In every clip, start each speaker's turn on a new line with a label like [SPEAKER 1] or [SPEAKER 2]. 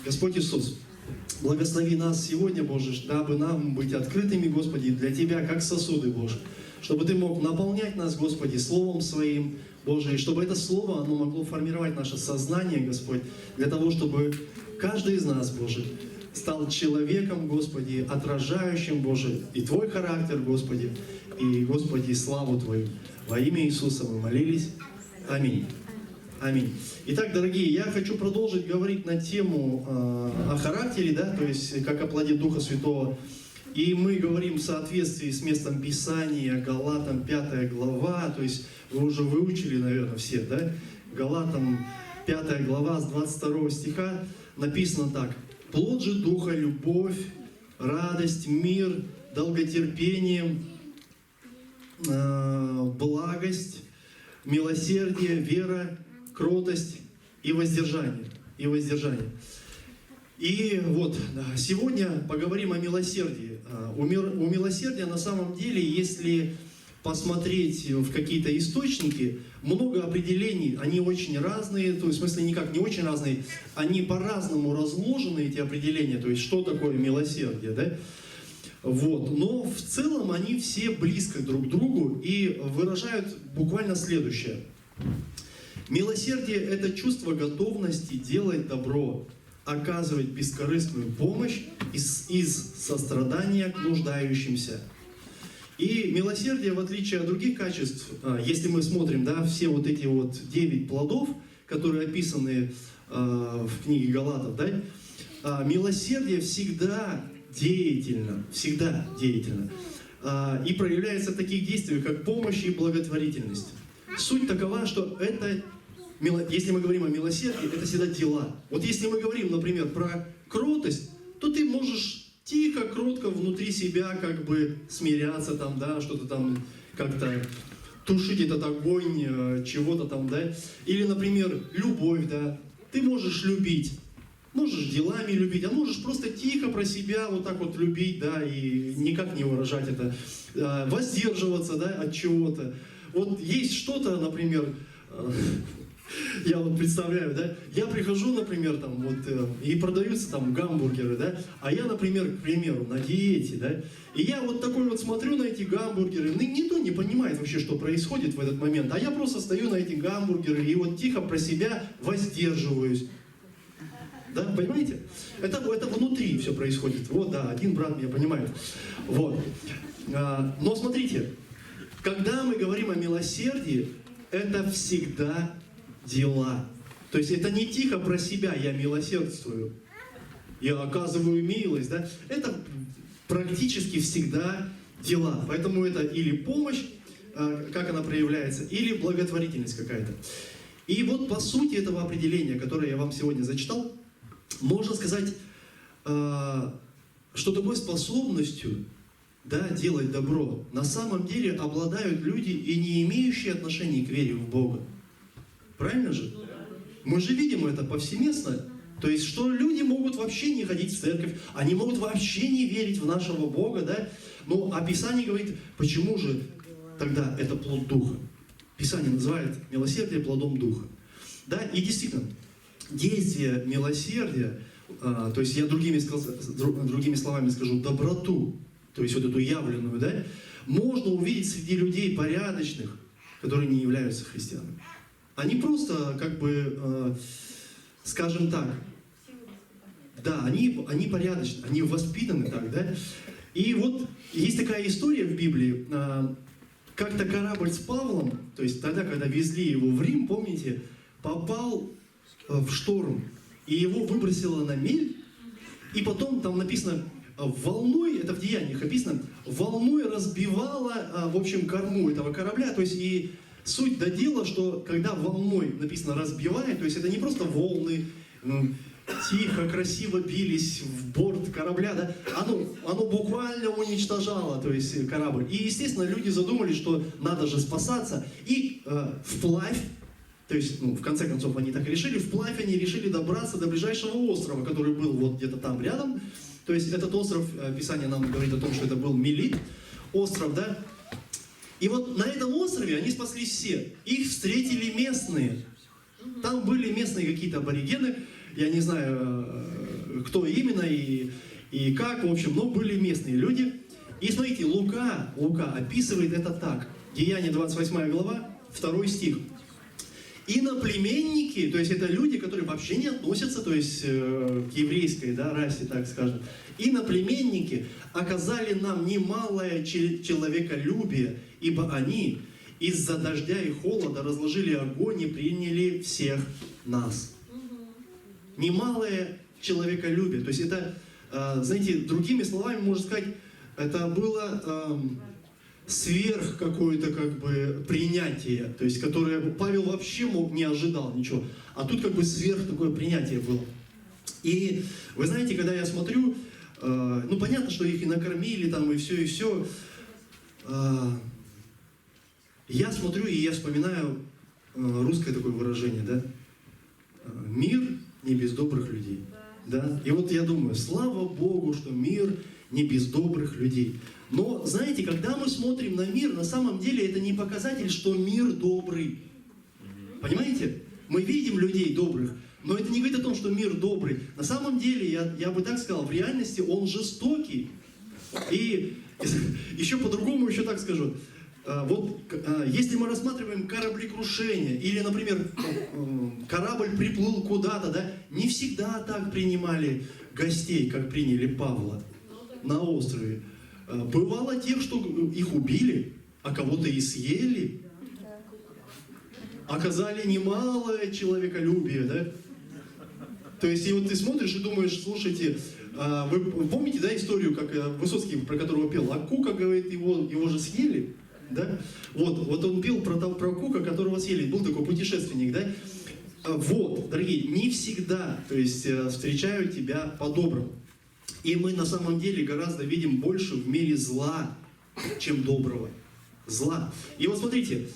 [SPEAKER 1] Господь Иисус, благослови нас сегодня, Боже, дабы нам быть открытыми, Господи, для Тебя, как сосуды, Боже. Чтобы Ты мог наполнять нас, Господи, Словом Своим, Боже, и чтобы это Слово, оно могло формировать наше сознание, Господь, для того, чтобы каждый из нас, Боже, стал человеком, Господи, отражающим, Боже, и Твой характер, Господи, и, Господи, славу Твою. Во имя Иисуса мы молились. Аминь. Аминь. Итак, дорогие, я хочу продолжить говорить на тему о характере, да, то есть как о плоде Духа Святого. И мы говорим в соответствии с местом Писания, Галатам 5 глава, то есть вы уже выучили, наверное, все, да? Галатам 5 глава с 22 стиха написано так. «Плод же Духа – любовь, радость, мир, долготерпение, благость, милосердие, вера, кротость и воздержание». И вот, сегодня поговорим о милосердии. У милосердия на самом деле, если посмотреть в какие-то источники, много определений, они очень разные, то есть в смысле никак не очень разные, они по-разному разложены, эти определения, то есть что такое милосердие, да? Вот. Но в целом они все близко друг к другу и выражают буквально следующее. Милосердие – это чувство готовности делать добро, оказывать бескорыстную помощь из сострадания к нуждающимся. И милосердие, в отличие от других качеств, если мы смотрим, да, все вот эти вот 9 плодов, которые описаны в книге Галатов, да, милосердие всегда деятельно, и проявляется в таких действиях, как помощь и благотворительность. Суть такова, что это, если мы говорим о милосердии, это всегда дела. Вот если мы говорим, например, про кротость, то ты можешь тихо, кротко внутри себя как бы смиряться там, да, что-то там как-то тушить этот огонь чего-то там, да. Или, например, любовь, да. Ты можешь любить, можешь делами любить, а можешь просто тихо про себя вот так вот любить, да, и никак не выражать это, воздерживаться, да, от чего-то. Вот есть что-то, например, я вот представляю, да, я прихожу, например, там вот, и продаются там гамбургеры, да, а я, например, к примеру, на диете, да, и я вот такой вот смотрю на эти гамбургеры, никто не понимает вообще, что происходит в этот момент, а я просто стою на эти гамбургеры и вот тихо про себя воздерживаюсь. Да, понимаете? Это внутри все происходит. Вот, да, один брат меня понимает. Вот. Но смотрите, когда мы говорим о милосердии, это всегда дела. То есть это не тихо про себя, я милосердствую, я оказываю милость, да? Это практически всегда дела. Поэтому это или помощь, как она проявляется, или благотворительность какая-то. И вот по сути этого определения, которое я вам сегодня зачитал, можно сказать, что такой способностью, да, делать добро на самом деле обладают люди, и не имеющие отношения к вере в Бога. Правильно же? Мы же видим это повсеместно. То есть, что люди могут вообще не ходить в церковь, они могут вообще не верить в нашего Бога, да? Но а Писание говорит, почему же тогда это плод Духа? Писание называет милосердие плодом Духа. Да, и действительно, действие милосердия, то есть я другими словами скажу, доброту, то есть вот эту явленную, да, можно увидеть среди людей порядочных, которые не являются христианами. Они просто, как бы, скажем так, да, они порядочны, они воспитаны так, да. И вот есть такая история в Библии, как-то корабль с Павлом, то есть тогда, когда везли его в Рим, помните, попал в шторм, и его выбросило на мель, и потом там написано, волной, это в Деяниях описано, волной разбивала, в общем, корму этого корабля, то есть и суть до дела, что когда волной написано разбивает, то есть это не просто волны, тихо, красиво бились в борт корабля, да, оно буквально уничтожало, то есть корабль. И, естественно, люди задумались, что надо же спасаться, и вплавь, то есть, в конце концов, они так решили, вплавь они решили добраться до ближайшего острова, который был вот где-то там рядом. То есть этот остров, Писание нам говорит о том, что это был Мелит, остров, да. И вот на этом острове они спаслись все. Их встретили местные. Там были местные какие-то аборигены, я не знаю, кто именно и как, в общем, но были местные люди. И смотрите, Лука описывает это так. Деяние 28 глава, 2 стих. Иноплеменники, то есть это люди, которые вообще не относятся, то есть к еврейской, да, расе, так скажем. Иноплеменники оказали нам немалое человеколюбие, ибо они из-за дождя и холода разложили огонь и приняли всех нас. Немалое человеколюбие. То есть это, знаете, другими словами можно сказать, это было сверх какое-то как бы принятие, то есть которое Павел вообще не ожидал ничего. А тут как бы сверх такое принятие было. И вы знаете, когда я смотрю, ну понятно, что их и накормили там и все, и все. Я смотрю и я вспоминаю русское такое выражение, да? Мир не без добрых людей. Да? И вот я думаю, слава Богу, что мир не без добрых людей. Но, знаете, когда мы смотрим на мир, на самом деле это не показатель, что мир добрый. Понимаете? Мы видим людей добрых, но это не говорит о том, что мир добрый. На самом деле, я бы так сказал, в реальности он жестокий. И еще по-другому еще так скажу. Вот если мы рассматриваем кораблекрушение, или, например, корабль приплыл куда-то, да, не всегда так принимали гостей, как приняли Павла на острове. Бывало тех, что их убили, а кого-то и съели. Оказали немалое человеколюбие, да? То есть, и вот ты смотришь и думаешь, слушайте, вы помните, да, историю, как Высоцкий, про которого пел, а Кука, говорит, его же съели? Да? Вот он пел про Кука, которого съели. Был такой путешественник, да? Вот, дорогие, не всегда, то есть, встречают тебя по-доброму. И мы на самом деле гораздо видим больше в мире зла, чем доброго. Зла. И вот смотрите,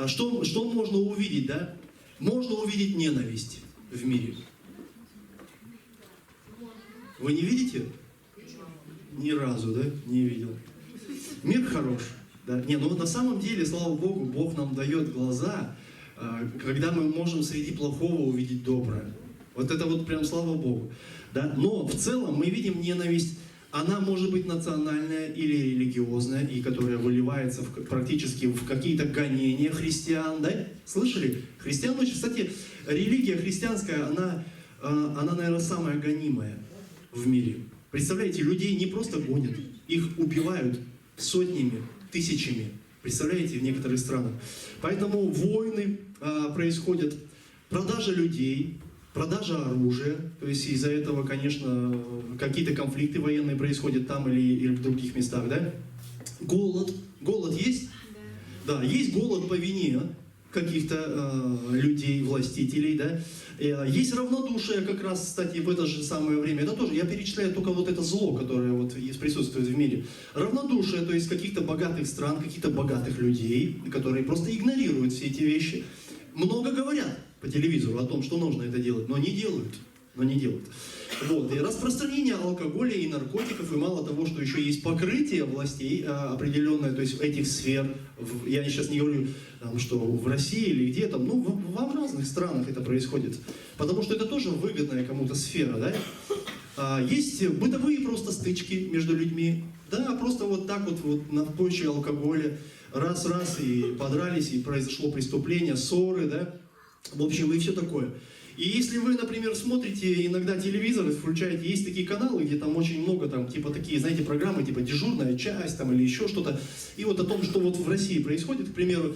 [SPEAKER 1] что можно увидеть, да? Можно увидеть ненависть в мире. Вы не видите? Ни разу, да? Не видел. Мир хорош. Да? Не, ну на самом деле, слава Богу, Бог нам дает глаза, когда мы можем среди плохого увидеть доброе. Вот это вот прям слава Богу. Да? Но в целом мы видим ненависть, она может быть национальная или религиозная, и которая выливается практически в какие-то гонения христиан. Да? Слышали? Христиан, кстати, религия христианская, она, наверное, самая гонимая в мире. Представляете, людей не просто гонят, их убивают сотнями, тысячами. Представляете, в некоторых странах. Поэтому войны происходят, продажа людей, продажа оружия. То есть из-за этого, конечно, какие-то конфликты военные происходят там или в других местах. Да? Голод. Голод есть? Да, есть голод по вине каких-то людей, властителей. Да? Есть равнодушие как раз, кстати, в это же самое время. Это тоже, я перечисляю только вот это зло, которое вот присутствует в мире. Равнодушие, то есть каких-то богатых стран, каких-то богатых людей, которые просто игнорируют все эти вещи. Много говорят по телевизору о том, что нужно это делать, но не делают. Вот. И распространение алкоголя и наркотиков, и мало того, что еще есть покрытие властей определенное, то есть этих сфер, я сейчас не говорю, что в России или где-то, ну, во разных странах это происходит, потому что это тоже выгодная кому-то сфера, да? Есть бытовые просто стычки между людьми, да, просто вот так вот на почве алкоголя, раз, и подрались, и произошло преступление, ссоры, да, в общем, и все такое. И если вы, например, смотрите иногда телевизор, включаете, есть такие каналы, где там очень много, там, типа такие, знаете, программы, типа «Дежурная часть», там, или еще что-то, и вот о том, что вот в России происходит, к примеру,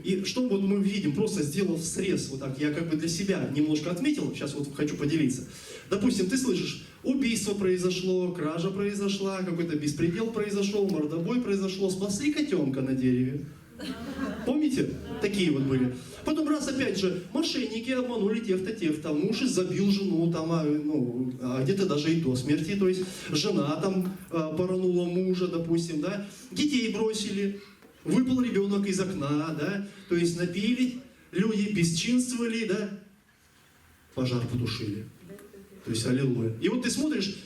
[SPEAKER 1] и что вот мы видим, просто сделав срез, вот так, я как бы для себя немножко отметил, сейчас вот хочу поделиться. Допустим, ты слышишь, убийство произошло, кража произошла, какой-то беспредел произошел, мордобой произошло, спасли котенка на дереве. Помните? Такие вот были. Потом раз опять же, мошенники обманули тех-то, муж забил жену, там, где-то даже и до смерти, то есть жена там поранула мужа, допустим, да, детей бросили, выпал ребенок из окна, да, то есть напили, люди бесчинствовали, да, пожар потушили. То есть аллилуйя. И вот ты смотришь,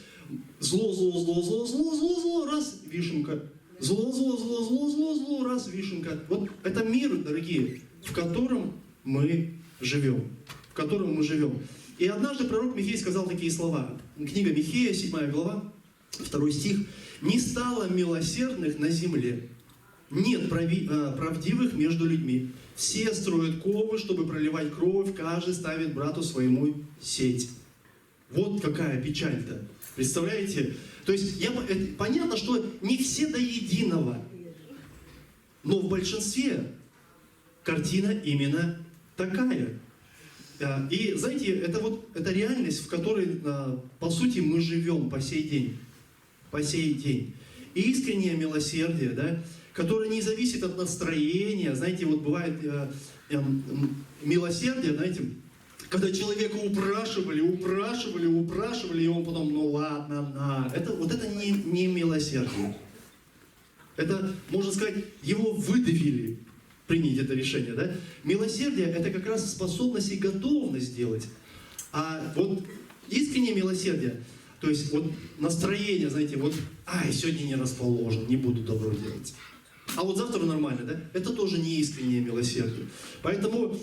[SPEAKER 1] зло, раз, вишенка. Зло, раз, вишенка. Вот это мир, дорогие, в котором мы живем. В котором мы живем. И однажды пророк Михей сказал такие слова. Книга Михея, 7 глава, 2 стих. «Не стало милосердных на земле, нет правдивых между людьми. Все строят ковы, чтобы проливать кровь, каждый ставит брату своему сеть». Вот какая печаль-то. Представляете? То есть понятно, что не все до единого, но в большинстве картина именно такая. И знаете, это реальность, в которой, по сути, мы живем по сей день. По сей день. И искреннее милосердие, да, которое не зависит от настроения. Знаете, вот бывает милосердие, знаете, когда человека упрашивали, и он потом, ну ладно, на. Это не милосердие. Это, можно сказать, его выдавили принять это решение. Да? Милосердие – это как раз способность и готовность делать. А вот искреннее милосердие, то есть вот настроение, знаете, вот, сегодня не расположен, не буду добро делать. А вот завтра нормально, да? Это тоже не искреннее милосердие. Поэтому,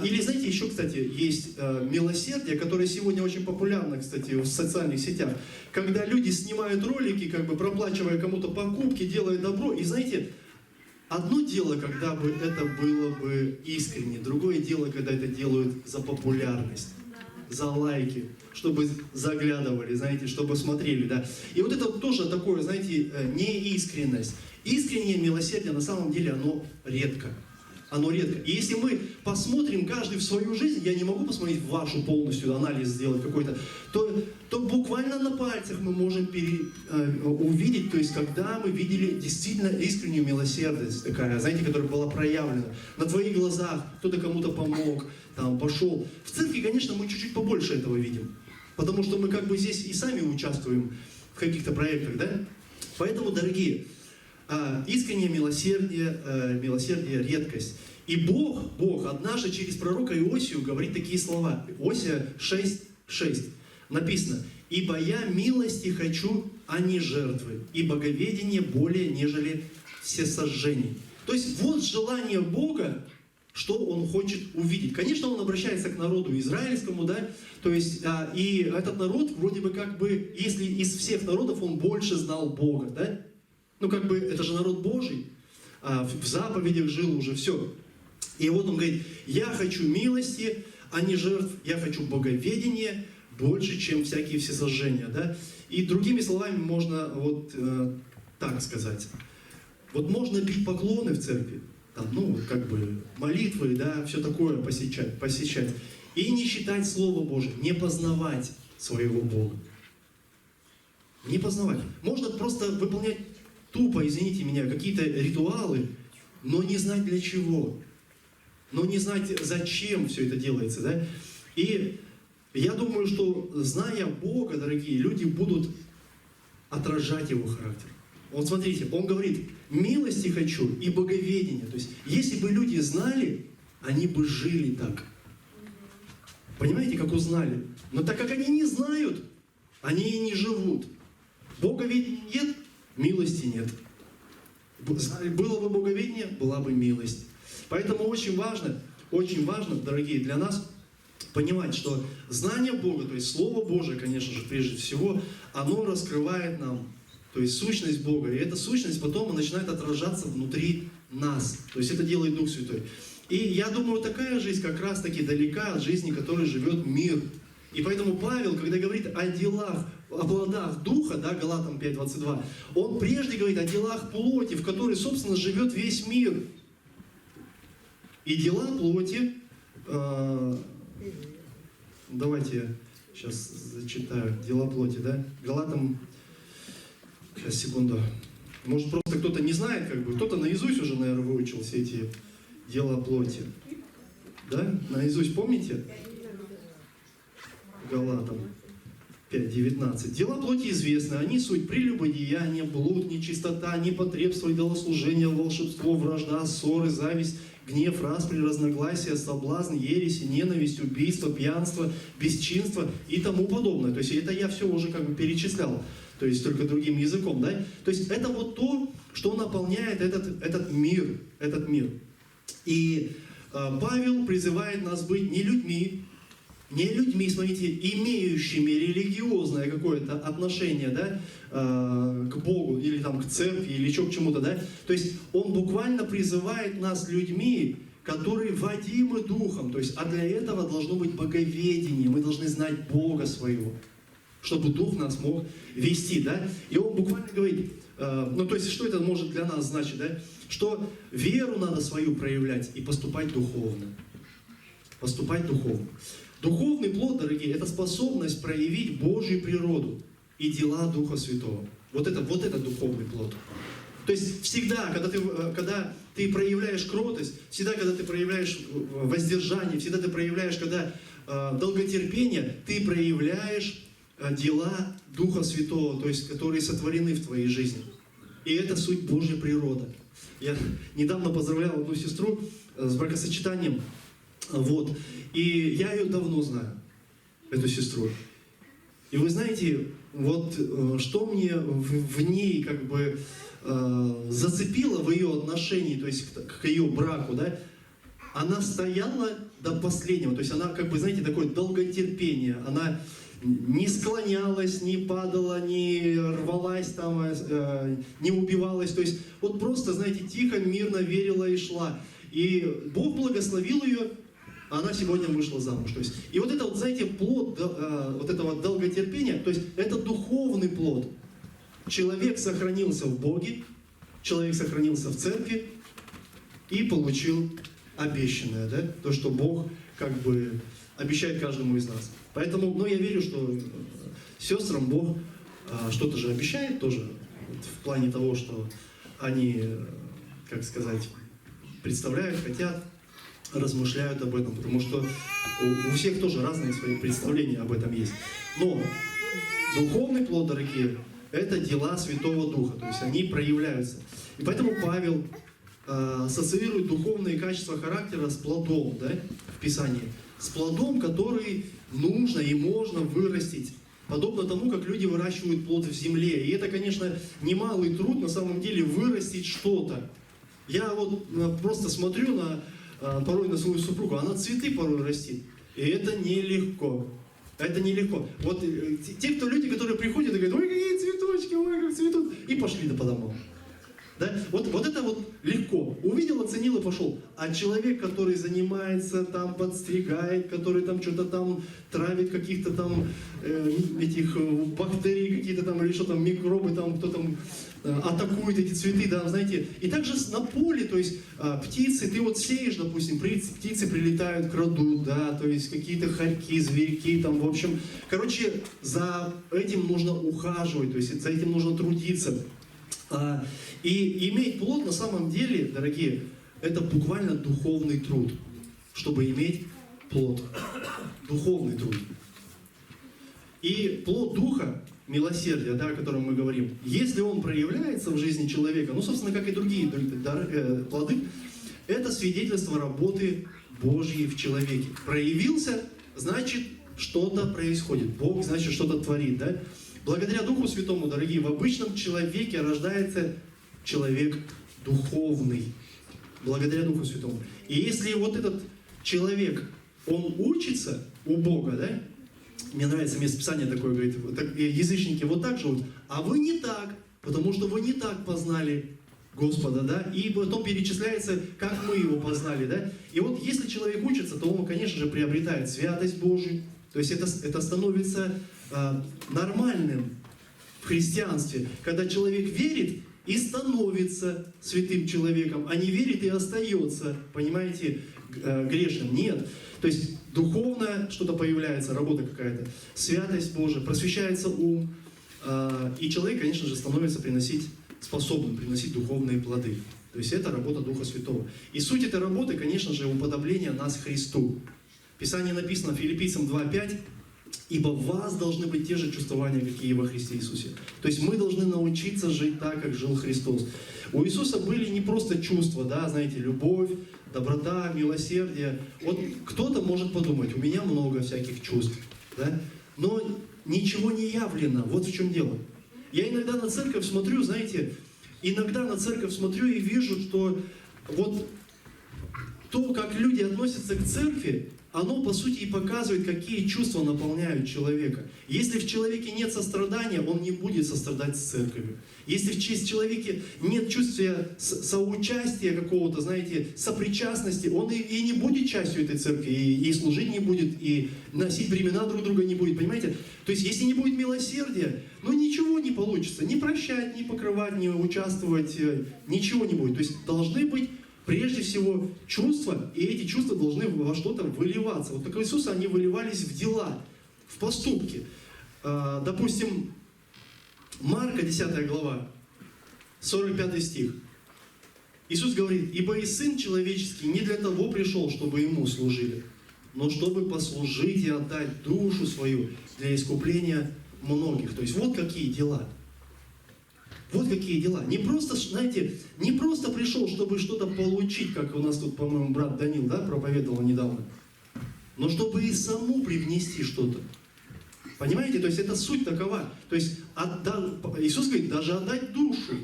[SPEAKER 1] или знаете, еще, кстати, есть милосердие, которое сегодня очень популярно, кстати, в социальных сетях. Когда люди снимают ролики, как бы проплачивая кому-то покупки, делая добро. И знаете, одно дело, когда бы это было бы искренне, другое дело, когда это делают за популярность, за лайки, чтобы заглядывали, знаете, чтобы смотрели, да. И вот это тоже такое, знаете, неискренность. Искреннее милосердие, на самом деле, оно редко. Оно редко. И если мы посмотрим каждый в свою жизнь, я не могу посмотреть вашу полностью, анализ сделать какой-то, то буквально на пальцах мы можем увидеть, то есть когда мы видели действительно искреннюю милосердность такая, знаете, которая была проявлена на твоих глазах, кто-то кому-то помог, там, пошел. В церкви, конечно, мы чуть-чуть побольше этого видим, потому что мы как бы здесь и сами участвуем в каких-то проектах, да? Поэтому, дорогие, искреннее милосердие, редкость. И Бог однажды через пророка Иосию говорит такие слова. Иосия 6:6 написано: «Ибо я милости хочу, а не жертвы, и боговедение более, нежели всесожжений». То есть вот желание Бога, что Он хочет увидеть. Конечно, Он обращается к народу израильскому, да, то есть, и этот народ вроде бы как бы, если из всех народов он больше знал Бога, да, ну, как бы, это же народ Божий, в заповедях жил уже, все. И вот он говорит: я хочу милости, а не жертв, я хочу боговедения больше, чем всякие всесожжения, да. И другими словами можно вот так сказать. Вот можно бить поклоны в церкви, там, ну, как бы, молитвы, да, все такое посещать, и не читать Слово Божие, не познавать своего Бога. Не познавать. Можно просто выполнять тупо, извините меня, какие-то ритуалы, но не знать для чего, но не знать, зачем все это делается, да? И я думаю, что, зная Бога, дорогие, люди будут отражать Его характер. Вот смотрите, Он говорит: милости хочу и боговедения. То есть, если бы люди знали, они бы жили так. Понимаете, как узнали? Но так как они не знают, они и не живут. Боговедения нет, милости нет. Было бы боговедение, была бы милость. Поэтому очень важно, дорогие, для нас понимать, что знание Бога, то есть Слово Божие, конечно же, прежде всего, оно раскрывает нам, то есть сущность Бога. И эта сущность потом начинает отражаться внутри нас. То есть это делает Дух Святой. И я думаю, такая жизнь как раз-таки далека от жизни, в которой живет мир. И поэтому Павел, когда говорит о делах, о плодах Духа, да, Галатам 5:22, он прежде говорит о делах плоти, в которой, собственно, живет весь мир. И дела плоти, давайте я сейчас зачитаю, дела плоти, да, Галатам, сейчас, секунду, может, просто кто-то не знает, как бы, кто-то наизусть уже, наверное, выучил все эти дела плоти, да, наизусть помните? Галатам 5:19. Дела плоти известны, они суть прелюбодеяние, блуд, нечистота, непотребство, идолослужение, волшебство, вражда, ссоры, зависть, гнев, распри, разногласия, соблазн, ересь, ненависть, убийство, пьянство, бесчинство и тому подобное. То есть это я все уже как бы перечислял, то есть только другим языком, да? То есть это вот то, что наполняет этот мир. И Павел призывает нас быть не людьми, не людьми, смотрите, имеющими религиозное какое-то отношение, да, к Богу, или там к церкви, или еще к чему-то, да. То есть Он буквально призывает нас людьми, которые водимы Духом. То есть, а для этого должно быть боговедение, мы должны знать Бога своего, чтобы Дух нас мог вести, да. И Он буквально говорит, ну то есть, что это может для нас значить, да, что веру надо свою проявлять и поступать духовно. Поступать духовно. Духовный плод, дорогие, это способность проявить Божью природу и дела Духа Святого. Вот это духовный плод. То есть всегда, когда ты проявляешь кротость, всегда, когда ты проявляешь воздержание, всегда ты проявляешь, когда долготерпение, ты проявляешь дела Духа Святого, то есть которые сотворены в твоей жизни. И это суть Божья природа. Я недавно поздравлял одну сестру с бракосочетанием. Вот. И я ее давно знаю, эту сестру. И вы знаете, вот что мне в ней как бы зацепило в ее отношении, то есть к ее браку, да, она стояла до последнего, то есть она как бы, знаете, такое долготерпение, она не склонялась, не падала, не рвалась там, не убивалась, то есть вот просто, знаете, тихо, мирно верила и шла. И Бог благословил ее, она сегодня вышла замуж. То есть, и вот это вот, знаете, плод вот этого долготерпения, то есть это духовный плод. Человек сохранился в Боге, человек сохранился в церкви и получил обещанное, да? То, что Бог как бы обещает каждому из нас. Поэтому, ну, я верю, что сестрам Бог что-то же обещает тоже, в плане того, что они, как сказать, представляют, хотят, размышляют об этом, потому что у всех тоже разные свои представления об этом есть. Но духовный плод, дорогие, это дела Святого Духа, то есть они проявляются. И поэтому Павел ассоциирует духовные качества характера с плодом, да, в Писании. С плодом, который нужно и можно вырастить. Подобно тому, как люди выращивают плод в земле. И это, конечно, немалый труд на самом деле вырастить что-то. Я вот просто смотрю порой на свою супругу, она цветы порой растит. И это нелегко. Это нелегко. Вот люди, которые приходят и говорят, ой, какие цветочки, ой, как цветут, и пошли по домам. Да? Вот это вот легко. Увидел, оценил и пошел. А человек, который занимается, там подстригает, который там что-то там травит, каких-то там этих бактерий, какие-то там, или что там, микробы, там, кто там атакует эти цветы, да, знаете. И также на поле, то есть птицы, ты вот сеешь, допустим, птицы прилетают, крадут, да, то есть какие-то хорьки, зверьки, там, в общем. Короче, за этим нужно ухаживать, то есть за этим нужно трудиться. И иметь плод на самом деле, дорогие, это буквально духовный труд, чтобы иметь плод. Духовный труд. И плод Духа, милосердия, да, о котором мы говорим, если он проявляется в жизни человека, ну, собственно, как и другие плоды, это свидетельство работы Божьей в человеке. Проявился, значит, что-то происходит. Бог, значит, что-то творит, да? Благодаря Духу Святому, дорогие, в обычном человеке рождается человек духовный. Благодаря Духу Святому. И если вот этот человек, он учится у Бога, да? Мне нравится местописание такое, говорит, язычники вот так живут, а вы не так, потому что вы не так познали Господа, да? И потом перечисляется, как мы его познали, да? И вот если человек учится, то он, конечно же, приобретает святость Божию. То есть это становится нормальным в христианстве, когда человек верит и становится святым человеком, а не верит и остается, понимаете, грешным. Нет. То есть духовно что-то появляется, работа какая-то, святость Божия, просвещается ум, и человек, конечно же, становится способным приносить духовные плоды. То есть это работа Духа Святого. И суть этой работы, конечно же, уподобление нас Христу. В Писании написано, Филиппийцам 2:5, «Ибо в вас должны быть те же чувствования, какие и во Христе Иисусе». То есть мы должны научиться жить так, как жил Христос. У Иисуса были не просто чувства, да, знаете, любовь, доброта, милосердие. Вот кто-то может подумать, у меня много всяких чувств, да, но ничего не явлено, вот в чем дело. Я иногда на церковь смотрю, знаете, и вижу, что вот то, как люди относятся к церкви, оно по сути и показывает, какие чувства наполняют человека. Если в человеке нет сострадания, он не будет сострадать с церковью. Если в человеке нет чувства соучастия какого-то, знаете, сопричастности, он и не будет частью этой церкви, и служить не будет, и носить бремена друг друга не будет, понимаете? То есть, если не будет милосердия, ну ничего не получится. Ни прощать, ни покрывать, ни участвовать, ничего не будет. То есть, должны быть прежде всего чувства, и эти чувства должны во что-то выливаться. Вот как у Иисуса они выливались в дела, в поступки. Допустим, Марка, 10 глава, 45 стих. Иисус говорит: «Ибо и Сын Человеческий не для того пришел, чтобы Ему служили, но чтобы послужить и отдать душу свою для искупления многих». То есть вот какие дела. Вот какие дела. Не просто, знаете, не просто пришел, чтобы что-то получить, как у нас тут, по-моему, брат Данил, да, проповедовал недавно, но чтобы и саму привнести что-то. Понимаете? То есть это суть такова. То есть Иисус говорит, даже отдать душу.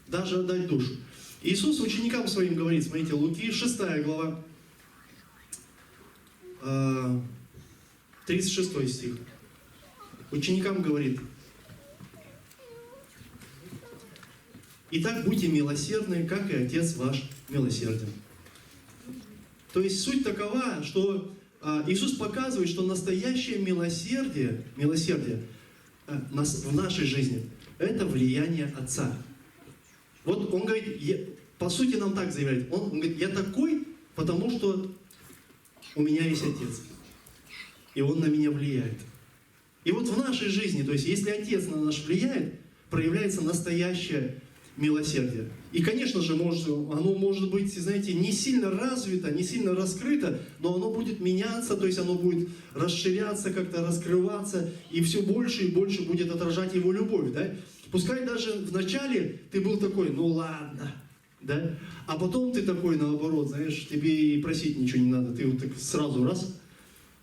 [SPEAKER 1] Даже отдать душу. Иисус ученикам своим говорит, смотрите, Луки, 6 глава, 36 стих. Ученикам говорит: «Итак, будьте милосердны, как и Отец ваш милосерден». То есть суть такова, что Иисус показывает, что настоящее милосердие в нашей жизни – это влияние Отца. Вот Он говорит, по сути нам так заявляет, Он говорит: «Я такой, потому что у меня есть Отец, и Он на меня влияет». И вот в нашей жизни, то есть если Отец на нас влияет, проявляется настоящее милосердие. И, конечно же, оно может быть, знаете, не сильно развито, не сильно раскрыто, но оно будет меняться, то есть оно будет расширяться, как-то раскрываться, и все больше и больше будет отражать Его любовь. Да? Пускай даже вначале ты был такой: ну ладно, да? А потом ты такой, наоборот, знаешь, тебе и просить ничего не надо, ты вот так сразу раз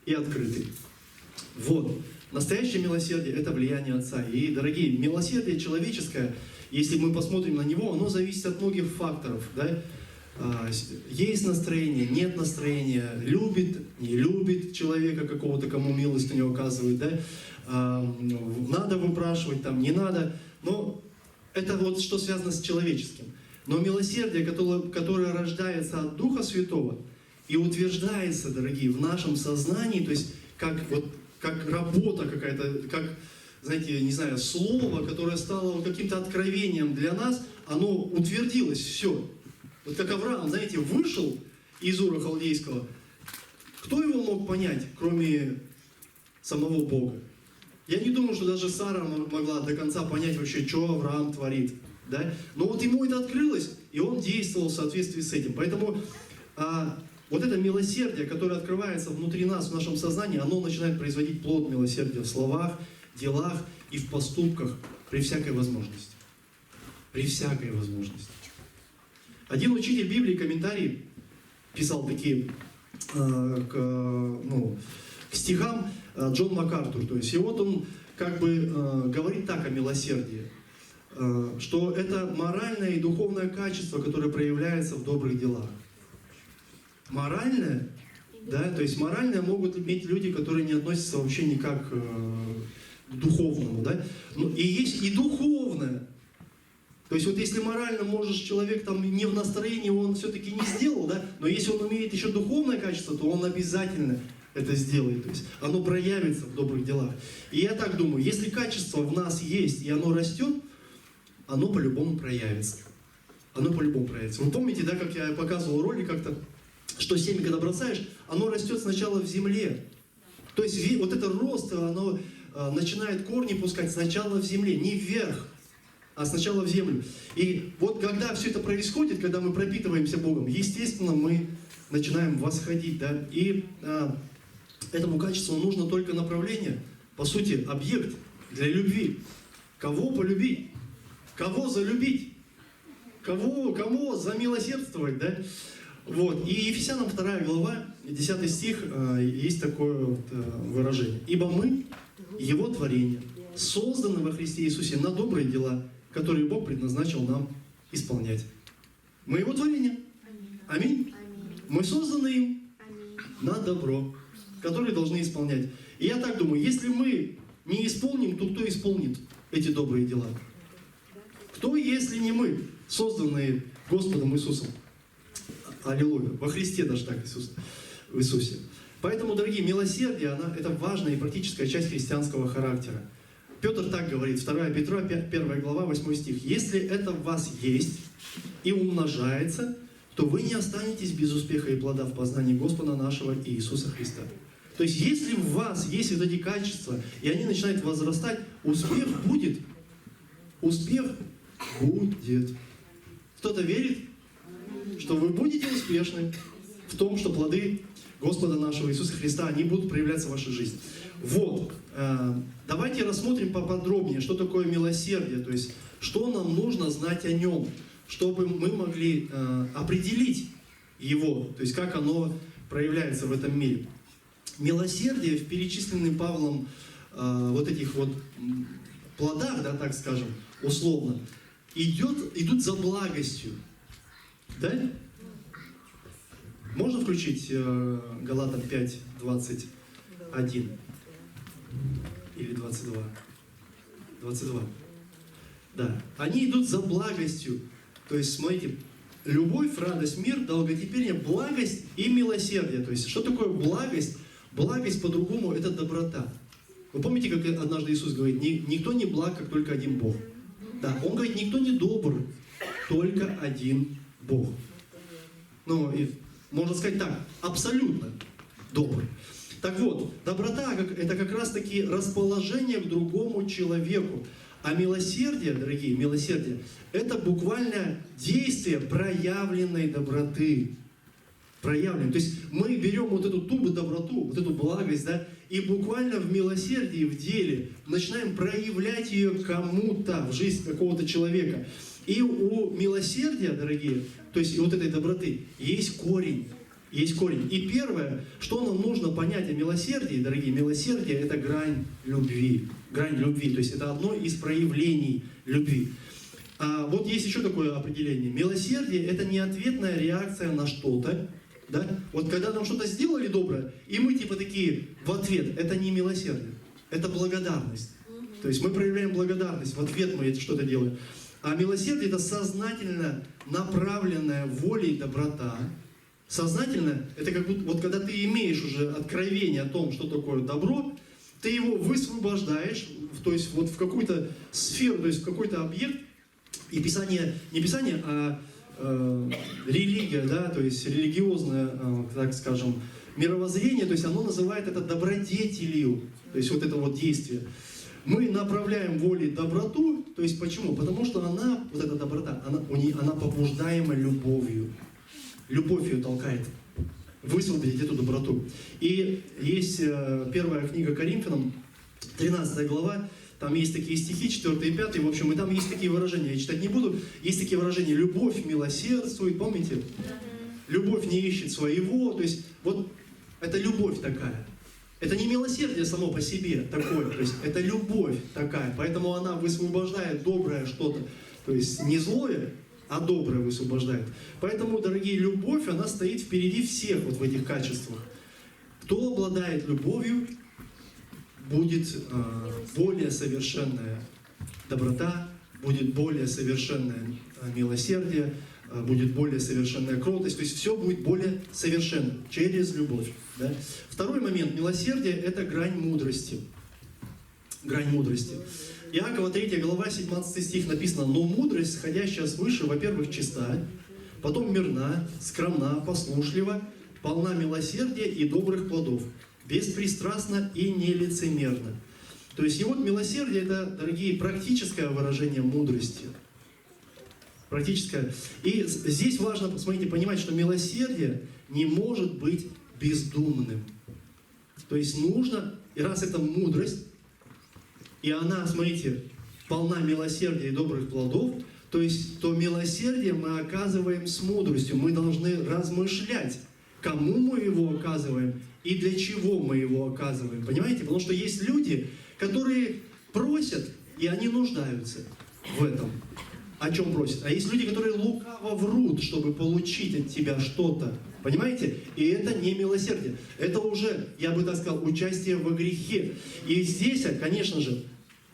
[SPEAKER 1] и открытый. Вот. Настоящее милосердие – это влияние Отца. И, дорогие, милосердие человеческое, если мы посмотрим на него, оно зависит от многих факторов. Да? Есть настроение, нет настроения, любит, не любит человека какого-то, кому милостыню оказывает. Да? Надо выпрашивать, там, не надо. Но это вот что связано с человеческим. Но милосердие, которое рождается от Духа Святого и утверждается, дорогие, в нашем сознании, то есть как работа какая-то, как, знаете, не знаю, слово, которое стало каким-то откровением для нас, оно утвердилось, все. Вот как Авраам, знаете, вышел из Ура Халдейского, кто его мог понять, кроме самого Бога? Я не думаю, что даже Сара могла до конца понять вообще, что Авраам творит. Да? Но вот ему это открылось, и он действовал в соответствии с этим. Поэтому вот это милосердие, которое открывается внутри нас, в нашем сознании, оно начинает производить плод милосердия в словах, делах и в поступках при всякой возможности. При всякой возможности. Один учитель Библии, комментарий, писал такие к стихам Джон МакАртур. То есть, и вот он как бы говорит так о милосердии, что это моральное и духовное качество, которое проявляется в добрых делах. Моральное, да, то есть моральное могут иметь люди, которые не относятся вообще никак к духовному, да, и есть и духовное. То есть вот если морально можешь человек там не в настроении, он все-таки не сделал, да, но если он умеет еще духовное качество, то он обязательно это сделает, то есть оно проявится в добрых делах. И я так думаю, если качество в нас есть и оно растет, оно по-любому проявится. Оно по-любому проявится. Вы помните, да, как я показывал ролик как-то, что семя, когда бросаешь, оно растет сначала в земле. То есть вот это рост, оно начинает корни пускать сначала в земле, не вверх, а сначала в землю. И вот когда все это происходит, когда мы пропитываемся Богом, естественно, мы начинаем восходить. Да? И этому качеству нужно только направление, по сути, объект для любви. Кого полюбить? Кого залюбить? Кому замилосердствовать, да? Вот. И Ефесянам 2 глава, 10 стих, есть такое вот выражение. «Ибо мы, Его творение, созданы во Христе Иисусе на добрые дела, которые Бог предназначил нам исполнять». Мы Его творение. Аминь. Мы созданы им на добро. которые должны исполнять. И я так думаю, если мы не исполним, то кто исполнит эти добрые дела? Кто, если не мы, созданные Господом Иисусом? Аллилуйя. Во Христе даже так, в Иисусе. Поэтому, дорогие, милосердие, это важная и практическая часть христианского характера. Петр так говорит, 2 Петра, 1 глава, 8 стих. «Если это в вас есть и умножается, то вы не останетесь без успеха и плода в познании Господа нашего Иисуса Христа». То есть, если в вас есть вот эти качества, и они начинают возрастать, успех будет. Успех будет. Кто-то верит, что вы будете успешны в том, что плоды Господа нашего Иисуса Христа, они будут проявляться в вашей жизни. Вот. Давайте рассмотрим поподробнее, что такое милосердие, то есть, что нам нужно знать о нем, чтобы мы могли определить его, то есть, как оно проявляется в этом мире. Милосердие в перечисленных Павлом вот этих вот плодах, да, так скажем, условно, идут за благостью. Да? Можно включить Галатам 5, 21 или 22? 22. Да. Они идут за благостью. То есть, смотрите, любовь, радость, мир, долготерпение, благость и милосердие. То есть, что такое благость? Благость, по-другому, это доброта. Вы помните, как однажды Иисус говорит, никто не благ, как только один Бог. Да, Он говорит, никто не добр, только один Бог. Ну, и можно сказать так, абсолютно добрый. Так вот, доброта – это как раз-таки расположение к другому человеку. А милосердие, дорогие, милосердие – это буквально действие проявленной доброты. Проявленной. То есть мы берем вот эту ту доброту, вот эту благость, да, и буквально в милосердии, в деле начинаем проявлять ее кому-то в жизнь какого-то человека. И у милосердия, дорогие, то есть и вот этой доброты, есть корень. Есть корень. И первое, что нам нужно понять о милосердии, дорогие, милосердие – это грань любви. Грань любви, то есть это одно из проявлений любви. А вот есть еще такое определение. Милосердие – это не ответная реакция на что-то. Да? Вот когда нам что-то сделали доброе, и мы типа такие в ответ, это не милосердие, это благодарность. То есть мы проявляем благодарность, в ответ мы что-то делаем. А милосердие – это сознательно направленная волей доброта. Сознательно – это как будто, вот когда ты имеешь уже откровение о том, что такое добро, ты его высвобождаешь, то есть вот в какую-то сферу, то есть в какой-то объект, и Писание, не Писание, а религия, да, то есть религиозное, так скажем, мировоззрение, то есть оно называет это добродетелью, то есть вот это вот действие. Мы направляем волей доброту, то есть почему? Потому что она, вот эта доброта, она побуждаема любовью. Любовь ее толкает высвободить эту доброту. И есть первая книга Коринфянам, 13 глава, там есть такие стихи, 4 и 5, в общем, и там есть такие выражения, я читать не буду, есть такие выражения, любовь милосердствует, помните? Любовь не ищет своего, то есть вот это любовь такая. Это не милосердие само по себе такое, то есть это любовь такая, поэтому она высвобождает доброе что-то, то есть не злое, а доброе высвобождает. Поэтому, дорогие, любовь, она стоит впереди всех вот в этих качествах. Кто обладает любовью, будет более совершенная доброта, будет более совершенное милосердие, будет более совершенная кротость, то есть все будет более совершенно через любовь. Да? Второй момент милосердия – это грань мудрости. Грань мудрости. Иакова 3 глава, 17 стих написано: «Но мудрость, сходящая свыше, во-первых, чиста, потом мирна, скромна, послушлива, полна милосердия и добрых плодов, беспристрастна и нелицемерна». То есть и вот милосердие – это, дорогие, практическое выражение мудрости. Практическое. И здесь важно, посмотрите, понимать, что милосердие не может быть бездумным. То есть нужно, и раз это мудрость, и она, смотрите, полна милосердия и добрых плодов, то есть то милосердие мы оказываем с мудростью. Мы должны размышлять, кому мы его оказываем и для чего мы его оказываем. Понимаете? Потому что есть люди, которые просят, и они нуждаются в этом. О чем просят? А есть люди, которые лукаво врут, чтобы получить от тебя что-то. Понимаете? И это не милосердие. Это уже, я бы так сказал, участие во грехе. И здесь, конечно же,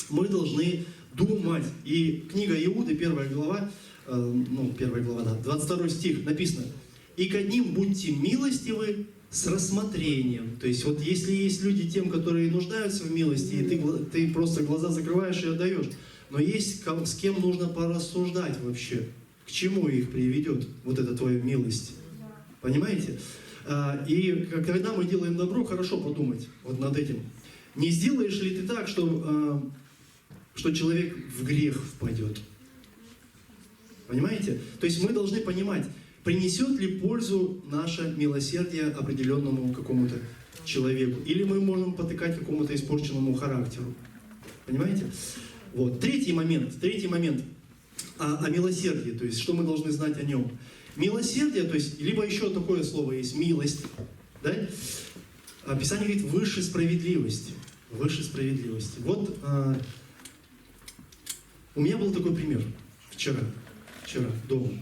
[SPEAKER 1] мы должны думать. И книга Иуды, 1 глава, 22 стих написано. «И к одним будьте милостивы с рассмотрением». То есть вот если есть люди тем, которые нуждаются в милости, и ты просто глаза закрываешь и отдаешь. Но есть с кем нужно порассуждать вообще. К чему их приведет вот эта твоя милость? Понимаете? И когда мы делаем добро, хорошо подумать вот над этим. Не сделаешь ли ты так, что человек в грех впадет? Понимаете? То есть мы должны понимать, принесет ли пользу наше милосердие определенному какому-то человеку. Или мы можем потыкать какому-то испорченному характеру. Понимаете? Вот. Третий момент о милосердии, то есть что мы должны знать о нем. Милосердие, то есть, либо еще такое слово есть, милость, да? Писание говорит, выше справедливости. Выше справедливости. Вот у меня был такой пример вчера дома.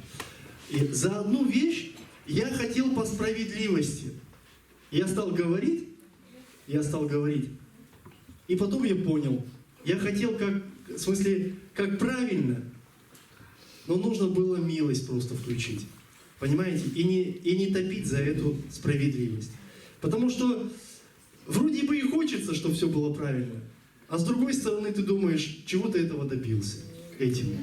[SPEAKER 1] И за одну вещь я хотел по справедливости. Я стал говорить, и потом я понял, я хотел как правильно, но нужно было милость просто включить. Понимаете? И не топить за эту справедливость. Потому что вроде бы и хочется, чтобы все было правильно. А с другой стороны ты думаешь, чего ты этого добился этим.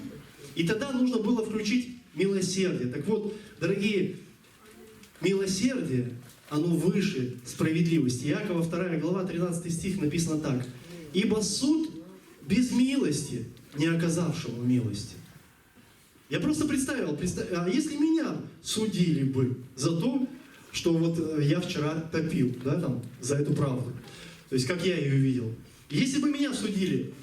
[SPEAKER 1] И тогда нужно было включить милосердие. Так вот, дорогие, милосердие, оно выше справедливости. Иакова 2 глава 13 стих написано так. «Ибо суд без милости, не оказавшему милости». Я просто представил, а если меня судили бы за то, что вот я вчера топил, да, там, за эту правду, то есть как я ее видел. Если бы меня судили,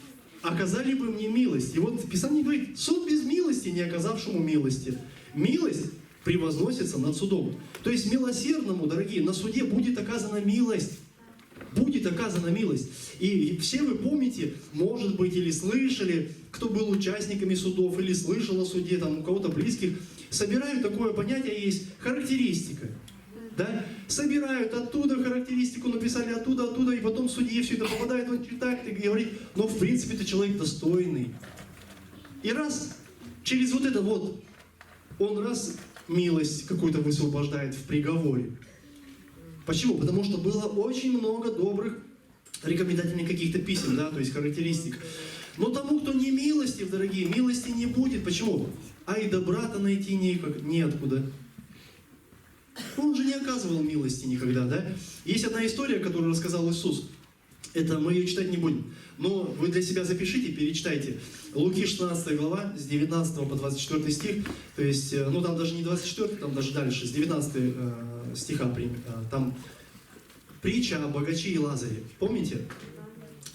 [SPEAKER 1] оказали бы мне милость. И вот Писание говорит, суд без милости, не оказавшему милости. Милость превозносится над судом. То есть милосердному, дорогие, на суде будет оказана милость. Будет оказана милость. И все вы помните, может быть, или слышали, кто был участниками судов, или слышал о суде, там, у кого-то близких, собирают такое понятие, есть характеристика. Да? Собирают оттуда характеристику, написали оттуда, и потом судье все это попадает, он читает и говорит, но в принципе ты человек достойный. И раз через вот это вот, он раз милость какую-то высвобождает в приговоре. Почему? Потому что было очень много добрых рекомендательных каких-то писем, да, то есть характеристик. Но тому, кто не милостив, дорогие, милости не будет. Почему? А и добра-то найти неоткуда. Он же не оказывал милости никогда, да? Есть одна история, которую рассказал Иисус. Это мы ее читать не будем. Но вы для себя запишите, перечитайте. Луки 16 глава, с 19 по 24 стих. То есть, ну там даже не 24, там даже дальше, с 19 стиха. Там притча о богаче и Лазаре. Помните?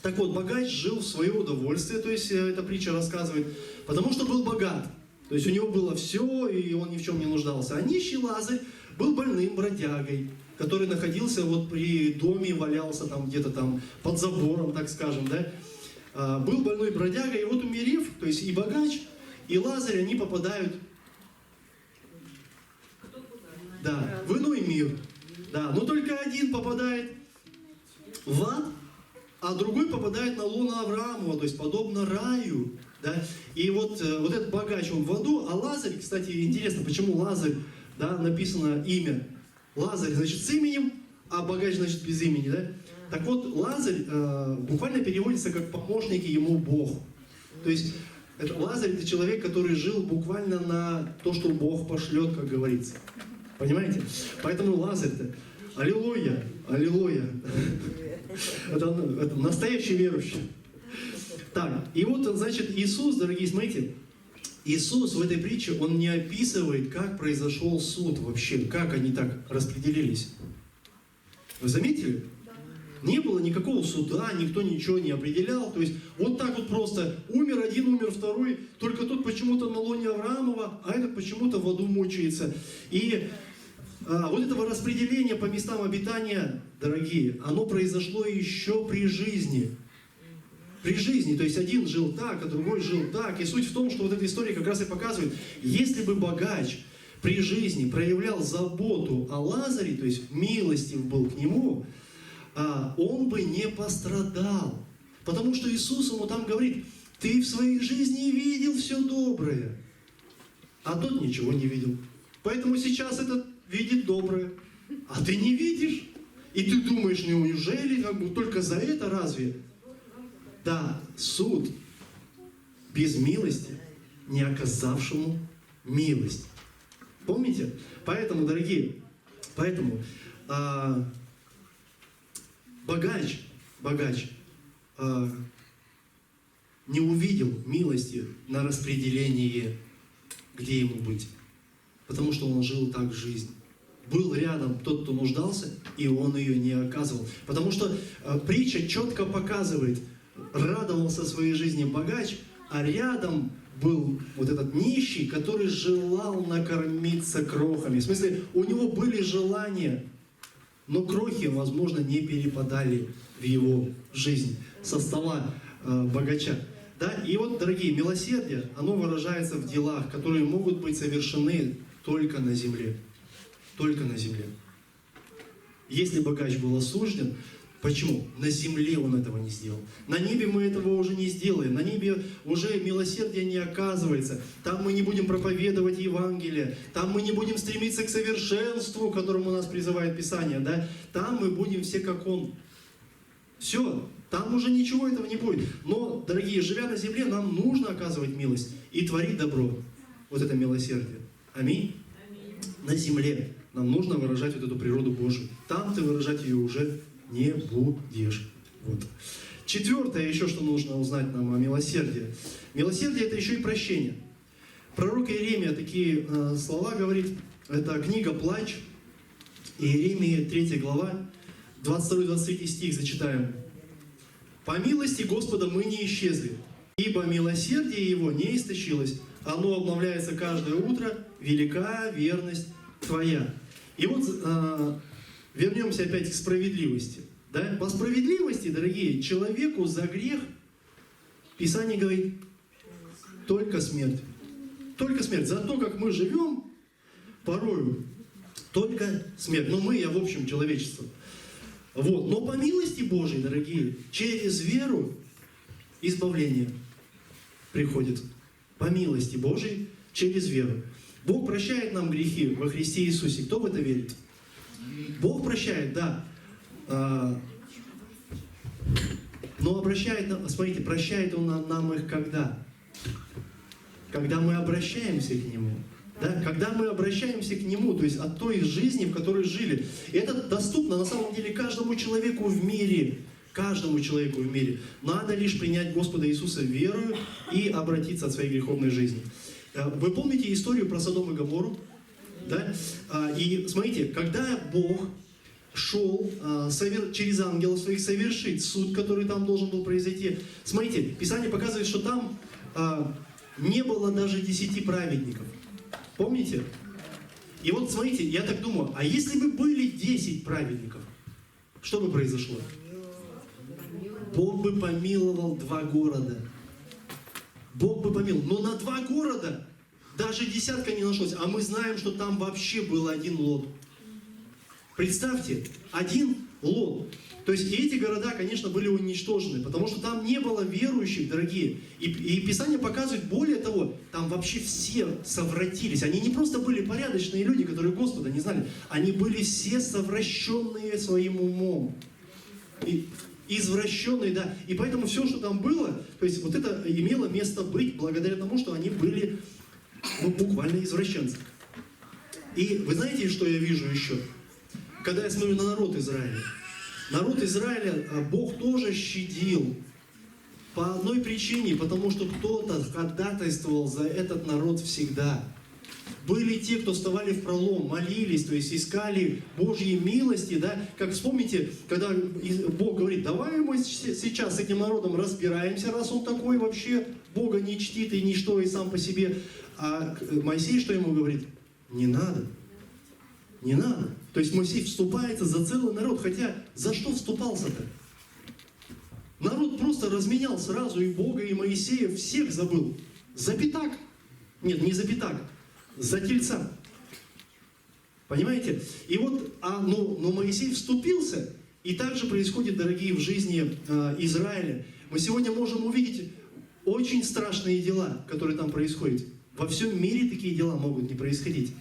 [SPEAKER 1] Так вот, богач жил в свое удовольствие, то есть эта притча рассказывает, потому что был богат. То есть у него было все, и он ни в чем не нуждался. А нищий Лазарь был больным бродягой, который находился вот при доме, валялся там где-то там под забором, так скажем, да. Был больной бродяга, и вот умерев, то есть и богач, и Лазарь, они попадают в иной мир. Да, но только один попадает в ад, а другой попадает на лоно Авраамова, то есть подобно раю. Да? И вот этот богач, он в аду, а Лазарь, кстати, интересно, почему Лазарь, да, написано имя. Лазарь, значит, с именем, а богач, значит, без имени, да? Так вот, Лазарь буквально переводится как помощник ему Бог. То есть, Лазарь это человек, который жил буквально на то, что Бог пошлет, как говорится. Понимаете? Поэтому Лазарь-то, аллилуйя, аллилуйя. Это настоящий верующий. Так, и вот, значит, Иисус, дорогие, смотрите, Иисус в этой притче, Он не описывает, как произошел суд вообще, как они так распределились. Вы заметили? Не было никакого суда, никто ничего не определял. То есть вот так вот просто умер один, умер второй, только тот почему-то на лоне Авраамова, а этот почему-то в аду мучается. И вот этого распределения по местам обитания, дорогие, оно произошло еще при жизни. При жизни, то есть один жил так, а другой жил так. И суть в том, что вот эта история как раз и показывает, если бы богач при жизни проявлял заботу о Лазаре, то есть милостив был к нему, он бы не пострадал. Потому что Иисус ему там говорит: ты в своей жизни видел все доброе, а тот ничего не видел. Поэтому сейчас этот видит доброе, а ты не видишь. И ты думаешь, неужели только за это разве? Да, суд без милости, не оказавшему милость. Помните? Поэтому, дорогие, богач не увидел милости на распределение, где ему быть. Потому что он жил так жизнь. Был рядом тот, кто нуждался, и он ее не оказывал. Потому что притча четко показывает: радовался своей жизни богач, а рядом был вот этот нищий, который желал накормиться крохами. В смысле, у него были желания, но крохи, возможно, не перепадали в его жизнь со стола богача. Да? И вот, дорогие, милосердие, оно выражается в делах, которые могут быть совершены только на земле. Только на земле. Если богач был осужден, почему? На земле он этого не сделал. На небе мы этого уже не сделаем. На небе уже милосердие не оказывается. Там мы не будем проповедовать Евангелие. Там мы не будем стремиться к совершенству, к которому нас призывает Писание. Да? Там мы будем все как Он. Все. Там уже ничего этого не будет. Но, дорогие, живя на земле, нам нужно оказывать милость и творить добро. Вот это милосердие. Аминь. На земле нам нужно выражать вот эту природу Божию. Там ты выражать ее уже не будешь. Вот. Четвертое еще, что нужно узнать нам о милосердии. Милосердие — это еще и прощение. Пророк Иеремия такие слова говорит. Это книга «Плач». Иеремии 3 глава, 22-23 стих зачитаем. «По милости Господа мы не исчезли, ибо милосердие Его не истощилось. Оно обновляется каждое утро, велика верность Твоя». И вот вернемся опять к справедливости. Да? По справедливости, дорогие, человеку за грех, Писание говорит, только смерть. Только смерть. За то, как мы живем, порою, только смерть. Но мы, в общем, человечество. Вот. Но по милости Божьей, дорогие, через веру избавление приходит. По милости Божьей, через веру. Бог прощает нам грехи во Христе Иисусе. Кто в это верит? Бог прощает, да. Но обращает, смотрите, прощает Он нам их когда? Когда мы обращаемся к Нему. Да? Когда мы обращаемся к Нему, то есть от той жизни, в которой жили. И это доступно на самом деле каждому человеку в мире. Каждому человеку в мире. Надо лишь принять Господа Иисуса верою и обратиться от своей греховной жизни. Вы помните историю про Содом и Гоморру? Да? И смотрите, когда Бог шел через ангелов своих совершить суд, который там должен был произойти, смотрите, Писание показывает, что там не было даже 10 праведников. Помните? И вот смотрите, я так думаю, а если бы были 10 праведников, что бы произошло? Бог бы помиловал 2 города. Бог бы помиловал. Но на 2 города даже десятка не нашлось. А мы знаем, что там вообще был 1 Лот. Представьте, 1 Лот. То есть и эти города, конечно, были уничтожены, потому что там не было верующих, дорогие. И Писание показывает, более того, там вообще все совратились. Они не просто были порядочные люди, которые Господа не знали. Они были все совращенные своим умом. Извращенные, да. И поэтому все, что там было, то есть вот это имело место быть благодаря тому, что они были буквально извращенцы. И вы знаете, что я вижу еще? Когда я смотрю на народ Израиля. Народ Израиля Бог тоже щадил. По одной причине, потому что кто-то ходатайствовал за этот народ всегда. Были те, кто вставали в пролом, молились, то есть искали Божьей милости, да, как вспомните, когда Бог говорит, давай мы сейчас с этим народом разбираемся, раз он такой вообще, Бога не чтит и ничто, и сам по себе. А Моисей что ему говорит? Не надо, не надо. То есть Моисей вступается за целый народ, хотя за что вступался-то? Народ просто разменял сразу и Бога, и Моисея, всех забыл. За пятак. Нет, не за пятак. За тельца. Понимаете? И вот, но Моисей вступился, и также происходит, дорогие, в жизни Израиля. Мы сегодня можем увидеть очень страшные дела, которые там происходят. Во всем мире такие дела могут не происходить.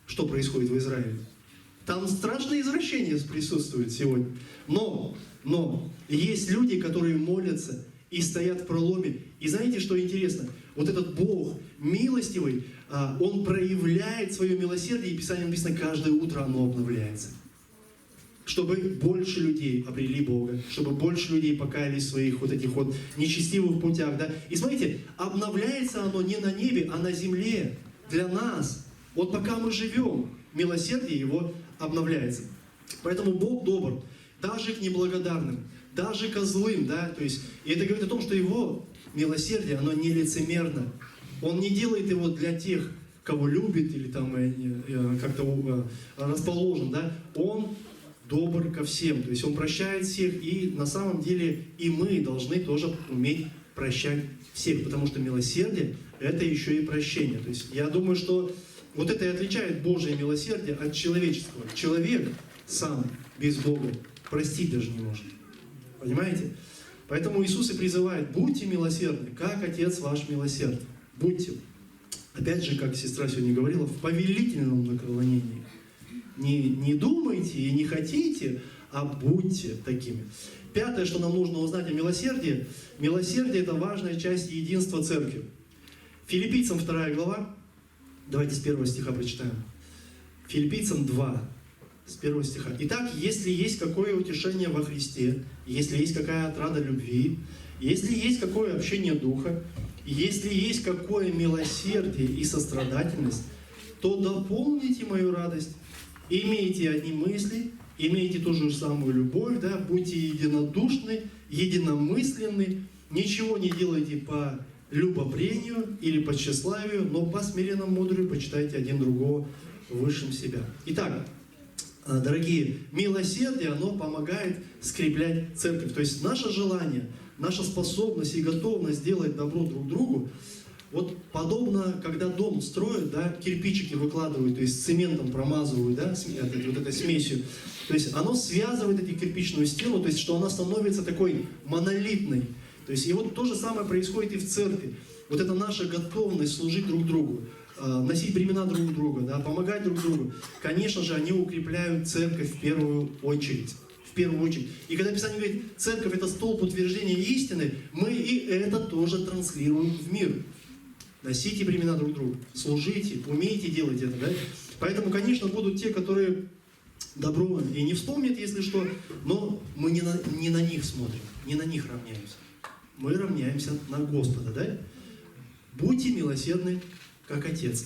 [SPEAKER 1] Что происходит в Израиле? Там страшные извращения присутствуют сегодня. Но есть люди, которые молятся и стоят в проломе. И знаете, что интересно? Вот этот Бог милостивый, Он проявляет свое милосердие, и Писание написано, каждое утро оно обновляется. Чтобы больше людей обрели Бога, чтобы больше людей покаялись в своих вот этих вот нечестивых путях. Да? И смотрите, обновляется оно не на небе, а на земле, для нас. Вот пока мы живем, милосердие Его обновляется. Поэтому Бог добр, даже к неблагодарным, даже к злым. Да? То есть, и это говорит о том, что Его милосердие, оно не лицемерно. Он не делает его для тех, кого любит или там как-то расположен. Да? Он добр ко всем, то есть Он прощает всех, и на самом деле и мы должны тоже уметь прощать всех, потому что милосердие – это еще и прощение. То есть я думаю, что вот это и отличает Божие милосердие от человеческого. Человек сам без Бога простить даже не может. Понимаете? Поэтому Иисус и призывает: будьте милосердны, как Отец ваш милосерд. Будьте. Опять же, как сестра сегодня говорила, в повелительном наклонении. Не думайте и не хотите, а будьте такими. Пятое, что нам нужно узнать о милосердии. Милосердие – это важная часть единства Церкви. Филиппийцам 2 глава. Давайте с 1 стиха прочитаем. Филиппийцам 2, с 1 стиха. «Итак, если есть какое утешение во Христе, если есть какая отрада любви, если есть какое общение Духа, если есть какое милосердие и сострадательность, то дополните мою радость. Имейте одни мысли, имейте ту же самую любовь, да, будьте единодушны, единомысленны, ничего не делайте по любопрению или по тщеславию, но по смиренному мудрию почитайте один другого высшим себя». Итак, дорогие, милосердие, оно помогает скреплять церковь. То есть наше желание, наша способность и готовность делать добро друг другу, вот подобно, когда дом строят, да, кирпичики выкладывают, то есть цементом промазывают, да, вот этой смесью. То есть оно связывает эти кирпичную стену, то есть что она становится такой монолитной. То есть и вот то же самое происходит и в церкви. Вот это наша готовность служить друг другу, носить бремена друг друга, да, помогать друг другу. Конечно же, они укрепляют церковь в первую очередь. В первую очередь. И когда Писание говорит, церковь – это столб утверждения истины, мы и это тоже транслируем в мир. Носите бремена друг другу, служите, умейте делать это. Да? Поэтому, конечно, будут те, которые добро и не вспомнят, если что, но мы не на них смотрим, не на них равняемся. Мы равняемся на Господа. Да? Будьте милосердны, как Отец.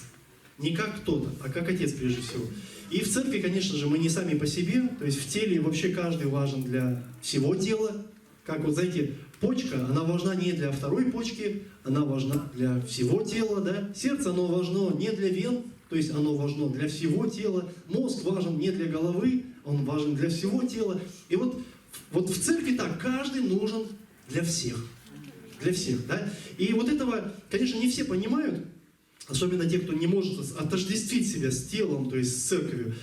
[SPEAKER 1] Не как кто-то, а как Отец прежде всего. И в церкви, конечно же, мы не сами по себе, то есть в теле вообще каждый важен для всего тела. Как вот, знаете, почка, она важна не для второй почки, она важна для всего тела, да? Сердце, оно важно не для вен, то есть оно важно для всего тела. Мозг важен не для головы, он важен для всего тела. И вот в церкви так, каждый нужен для всех. Для всех, да? И вот этого, конечно, не все понимают, особенно те, кто не может отождествить себя с телом, то есть с церковью.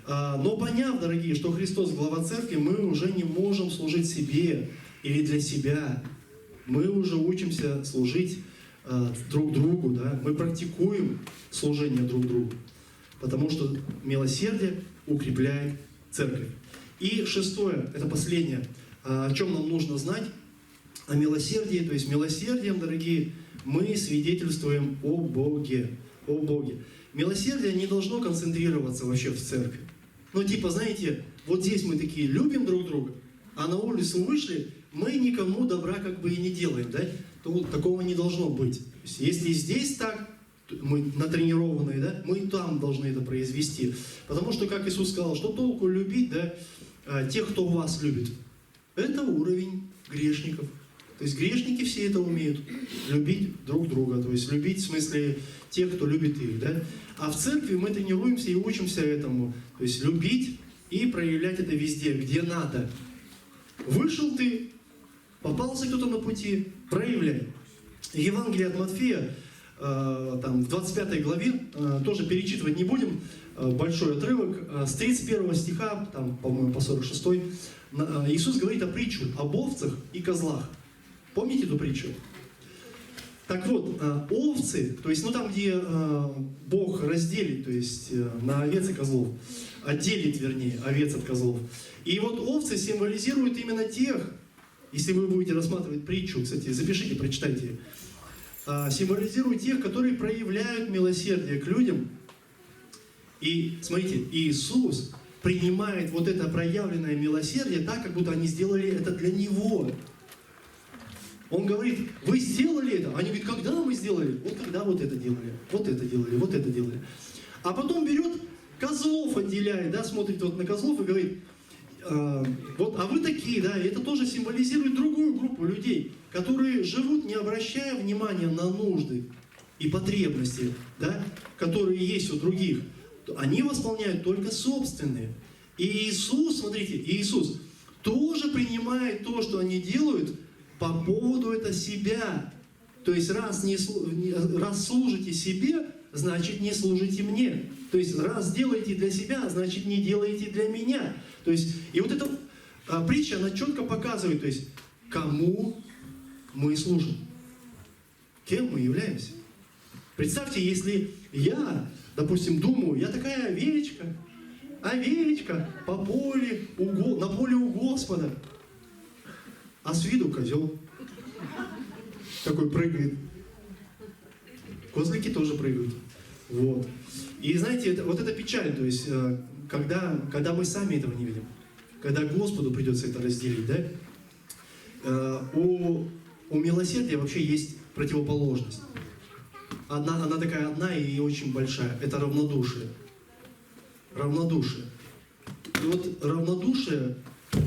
[SPEAKER 1] Но поняв, дорогие, что Христос глава церкви, мы уже не можем служить себе или для себя. Мы уже учимся служить друг другу, да? Мы практикуем служение друг другу, потому что милосердие укрепляет церковь. И шестое, это последнее, о чем нам нужно знать, о милосердии. То есть милосердием, дорогие, мы свидетельствуем о Боге. О Боге. Милосердие не должно концентрироваться вообще в церкви. Ну, типа, знаете, вот здесь мы такие любим друг друга, а на улицу вышли, мы никому добра как бы и не делаем, да? То вот такого не должно быть. То есть, если здесь так, мы натренированные, да, мы там должны это произвести. Потому что, как Иисус сказал, что толку любить, да, тех, кто вас любит? Это уровень грешников. То есть грешники все это умеют, любить друг друга, то есть любить в смысле тех, кто любит их, да? А в церкви мы тренируемся и учимся этому, то есть любить и проявлять это везде, где надо. Вышел ты, попался кто-то на пути, проявляй. Евангелие от Матфея, там, в 25 главе, тоже перечитывать не будем, большой отрывок, с 31 стиха, там, по-моему, по 46, Иисус говорит о притчу об овцах и козлах. Помните эту притчу? Так вот, овцы, то есть, ну там, где Бог разделит, то есть на овец и козлов, отделит, вернее, овец от козлов. И вот овцы символизируют именно тех, если вы будете рассматривать притчу, кстати, запишите, прочитайте, символизируют тех, которые проявляют милосердие к людям. И, смотрите, Иисус принимает вот это проявленное милосердие так, как будто они сделали это для Него. Он говорит, вы сделали это? Они говорят, когда мы сделали? Вот когда вот это делали, вот это делали, вот это делали. А потом берет козлов, отделяет, да, смотрит вот на козлов и говорит, вот, а вы такие, да, и это тоже символизирует другую группу людей, которые живут, не обращая внимания на нужды и потребности, да, которые есть у других. Они восполняют только собственные. И Иисус, смотрите, Иисус тоже принимает то, что они делают, по поводу это себя. То есть, раз служите себе, значит, не служите мне. То есть, раз делаете для себя, значит, не делаете для меня. То есть, и вот эта притча, она четко показывает, то есть, кому мы служим. Кем мы являемся. Представьте, если я, допустим, думаю, я такая овечка по поле, на поле у Господа, а с виду козел. Такой прыгает. Козлики тоже прыгают. Вот. И знаете, вот это печаль, то есть, когда мы сами этого не видим, когда Господу придется это разделить, да? У милосердия вообще есть противоположность. Она такая одна и очень большая. Это равнодушие. Равнодушие. И вот равнодушие,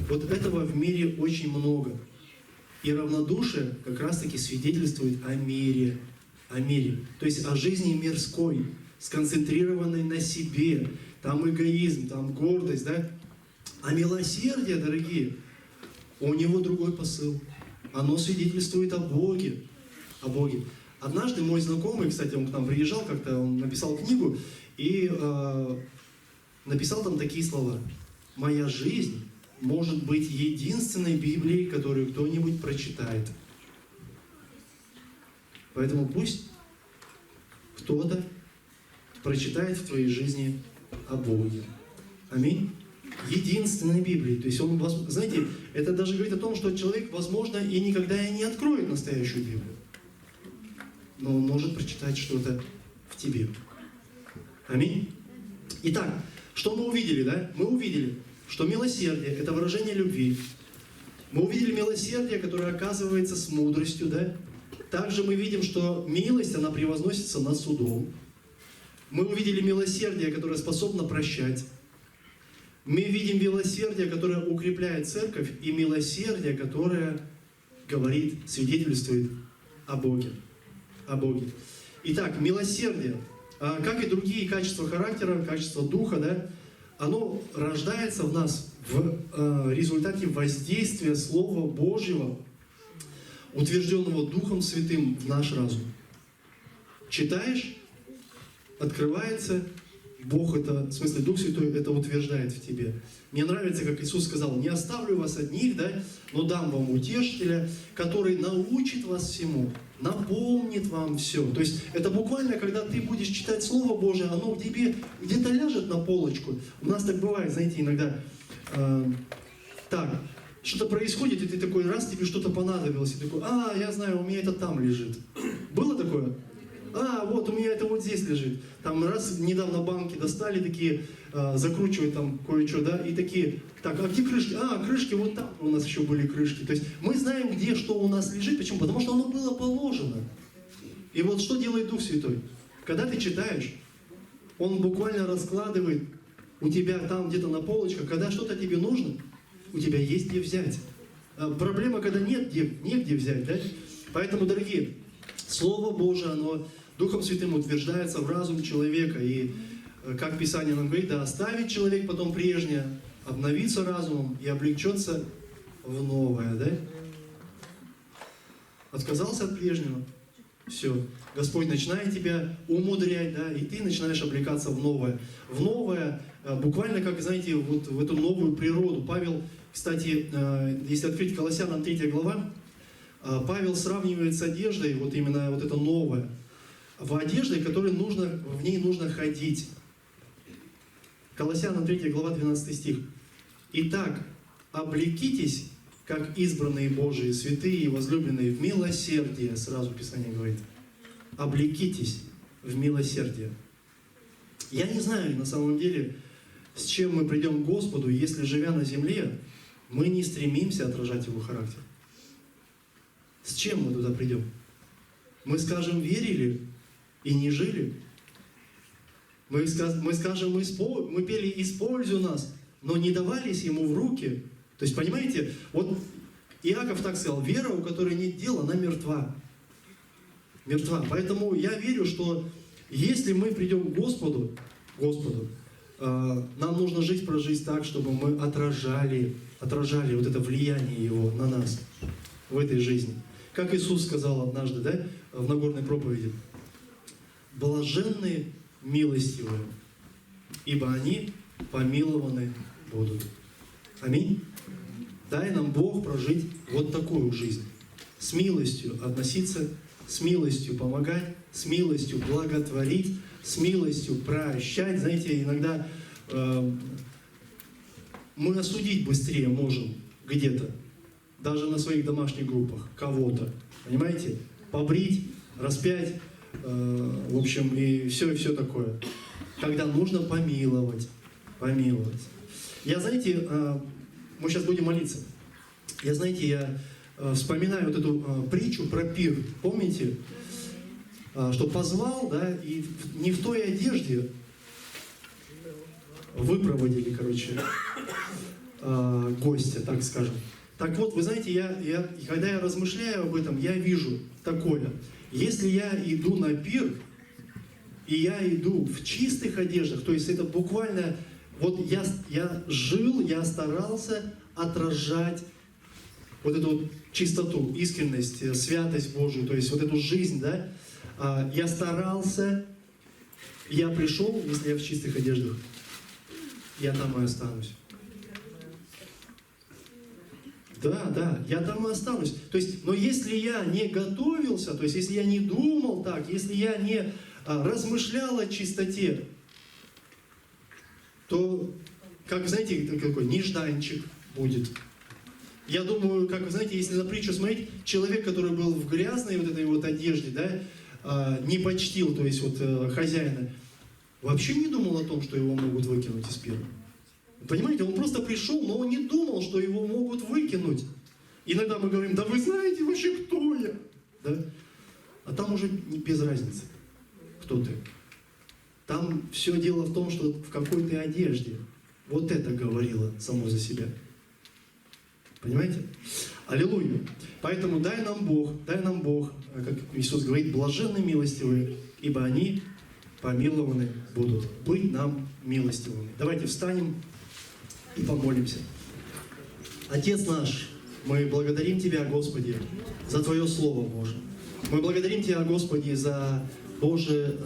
[SPEAKER 1] вот этого в мире очень много. И равнодушие как раз-таки свидетельствует о мире. О мире. То есть о жизни мирской, сконцентрированной на себе. Там эгоизм, там гордость, да? А милосердие, дорогие, у него другой посыл. Оно свидетельствует о Боге. О Боге. Однажды мой знакомый, кстати, он к нам приезжал как-то, он написал книгу и написал там такие слова. «Моя жизнь может быть единственной Библией, которую кто-нибудь прочитает». Поэтому пусть кто-то прочитает в твоей жизни о Боге. Аминь. Единственной Библии. То есть он, знаете, это даже говорит о том, что человек, возможно, и никогда и не откроет настоящую Библию. Но он может прочитать что-то в тебе. Аминь. Итак, что мы увидели, да? Мы увидели, что милосердие – это выражение любви. Мы увидели милосердие, которое оказывается с мудростью, да? Также мы видим, что милость, она превозносится над судом. Мы увидели милосердие, которое способно прощать. Мы видим милосердие, которое укрепляет церковь, и милосердие, которое говорит, свидетельствует о Боге. О Боге. Итак, милосердие, как и другие качества характера, качества духа, да, оно рождается в нас в результате воздействия Слова Божьего, утвержденного Духом Святым в наш разум. Читаешь, открывается, Бог это, в смысле Дух Святой это утверждает в тебе. Мне нравится, как Иисус сказал, не оставлю вас одних, да, но дам вам утешителя, который научит вас всему, напомнит вам все. То есть это буквально, когда ты будешь читать Слово Божие, оно в тебе где-то ляжет на полочку. У нас так бывает, знаете, иногда так, что-то происходит, и ты такой, раз тебе что-то понадобилось, и такой, я знаю, у меня это там лежит. Было такое? Вот, у меня это вот здесь лежит. Там раз, недавно банки достали, такие, закручивают там кое-что, да, и такие, так, а где крышки? Крышки вот там у нас еще были крышки. То есть мы знаем, где что у нас лежит. Почему? Потому что оно было положено. И вот что делает Дух Святой? Когда ты читаешь, Он буквально раскладывает у тебя там где-то на полочках, когда что-то тебе нужно, у тебя есть где взять. Проблема, когда негде взять, да? Поэтому, дорогие, Слово Божие, оно Духом Святым утверждается в разум человека. И, как Писание нам говорит, да оставит человек потом прежнее, обновится разумом и облегчется в новое, да? Отказался от прежнего, Все. Господь начинает тебя умудрять, да, и ты начинаешь облекаться в новое. В новое, буквально как, знаете, вот в эту новую природу. Павел, кстати, если открыть Колоссянам 3 глава, Павел сравнивает с одеждой, вот именно вот это новое, в одежде, в ней нужно ходить. Колоссянам 3 глава, 12 стих. «Итак, облекитесь, как избранные Божии, святые и возлюбленные, в милосердие», сразу Писание говорит. Облекитесь в милосердие. Я не знаю, на самом деле, с чем мы придем к Господу, если, живя на земле, мы не стремимся отражать Его характер. С чем мы туда придем? Мы скажем, верили и не жили. Мы скажем, мы пели «Используй нас», но не давались Ему в руки. То есть, понимаете, вот Иаков так сказал, вера, у которой нет дела, она мертва. Мертва. Поэтому я верю, что если мы придем к Господу, нам нужно жить про жизнь так, чтобы мы отражали вот это влияние Его на нас в этой жизни. Как Иисус сказал однажды, да, в Нагорной проповеди, «Блаженны милостивые, ибо они помилованы будут». Аминь. Дай нам Бог прожить вот такую жизнь. С милостью относиться, с милостью помогать, с милостью благотворить, с милостью прощать. Знаете, иногда мы осудить быстрее можем где-то, даже на своих домашних группах, кого-то. Понимаете? Побрить, распять, в общем, и все такое. Когда нужно помиловать. Я, знаете, мы сейчас будем молиться. Я вспоминаю вот эту притчу про пир. Помните? Что позвал, да, и не в той одежде выпроводили, гостя, так скажем. Так вот, вы знаете, когда я размышляю об этом, я вижу такое. Если я иду на пир, и я иду в чистых одеждах, то есть это буквально, вот я старался отражать вот эту вот чистоту, искренность, святость Божию, то есть вот эту жизнь, да, я старался, я пришел, если я в чистых одеждах, я там и останусь. Да, я там и останусь. То есть, но если я не готовился, то есть если я не думал так, если я не размышлял о чистоте, то, как, знаете, какой нежданчик будет. Я думаю, как, знаете, если на притчу смотреть, человек, который был в грязной вот этой вот одежде, да, не почтил, то есть вот хозяина, вообще не думал о том, что его могут выкинуть из пира. Понимаете, он просто пришел, но он не думал, что его могут выкинуть. Иногда мы говорим, да вы знаете вообще, кто я? Да? А там уже без разницы, кто ты. Там все дело в том, что в какой ты одежде. Вот это говорило само за себя. Понимаете? Аллилуйя. Поэтому дай нам Бог, как Иисус говорит, блаженны милостивые, ибо они помилованы будут. Быть нам милостивыми. Давайте встанем и помолимся. Отец наш, мы благодарим Тебя, Господи, за Твое Слово, Боже. Мы благодарим Тебя, Господи, за Божие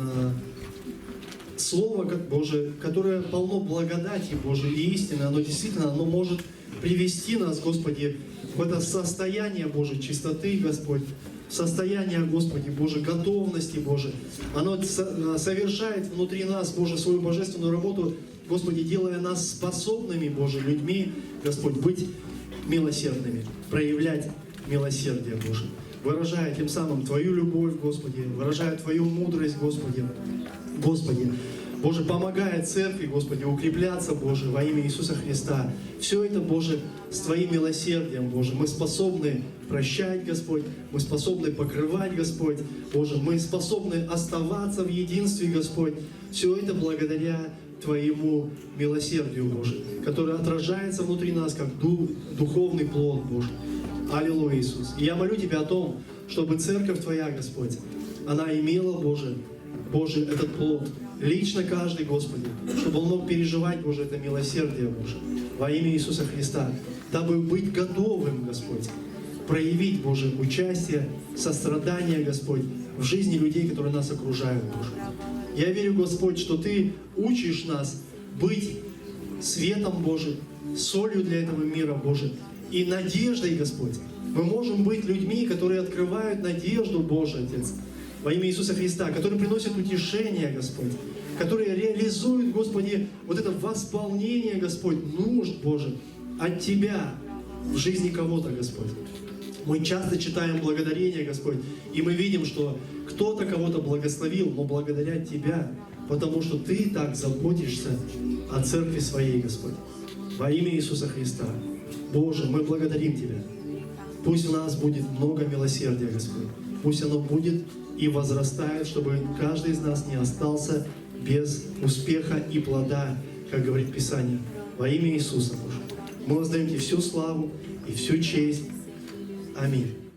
[SPEAKER 1] Слово, Боже, которое полно благодати, Боже, и истины. Оно действительно, оно может привести нас, Господи, в это состояние, Боже, чистоты, Господь, состояние, Господи, Боже, готовности, Боже. Оно совершает внутри нас, Боже, свою божественную работу, Господи, делая нас способными, Боже, людьми, Господь, быть милосердными, проявлять милосердие, Боже, выражая тем самым Твою любовь, Господи, выражая Твою мудрость, Господи, Боже, помогая церкви, Господи, укрепляться, Боже, во имя Иисуса Христа. Все это, Боже, с Твоим милосердием, Боже, мы способны прощать, Господь, мы способны покрывать, Господь, Боже, мы способны оставаться в единстве, Господь. Все это благодаря Твоему милосердию, Боже, которое отражается внутри нас, как духовный плод, Боже. Аллилуйя, Иисус. И я молю Тебя о том, чтобы церковь Твоя, Господь, она имела, Боже, этот плод. Лично каждый, Господи, чтобы он мог переживать, Боже, это милосердие, Боже, во имя Иисуса Христа, дабы быть готовым, Господь, проявить, Боже, участие, сострадание, Господь, в жизни людей, которые нас окружают, Боже. Я верю, Господь, что Ты учишь нас быть светом, Боже, солью для этого мира, Боже, и надеждой, Господь. Мы можем быть людьми, которые открывают надежду, Боже, Отец, во имя Иисуса Христа, которые приносят утешение, Господь, которые реализуют, Господи, вот это восполнение, Господь, нужд, Боже, от Тебя в жизни кого-то, Господь. Мы часто читаем благодарение, Господь, и мы видим, что кто-то кого-то благословил, но благодаря Тебя, потому что Ты так заботишься о церкви Своей, Господь. Во имя Иисуса Христа. Боже, мы благодарим Тебя. Пусть в нас будет много милосердия, Господь. Пусть оно будет и возрастает, чтобы каждый из нас не остался без успеха и плода, как говорит Писание. Во имя Иисуса, Боже. Мы воздаем Тебе всю славу и всю честь. Аминь.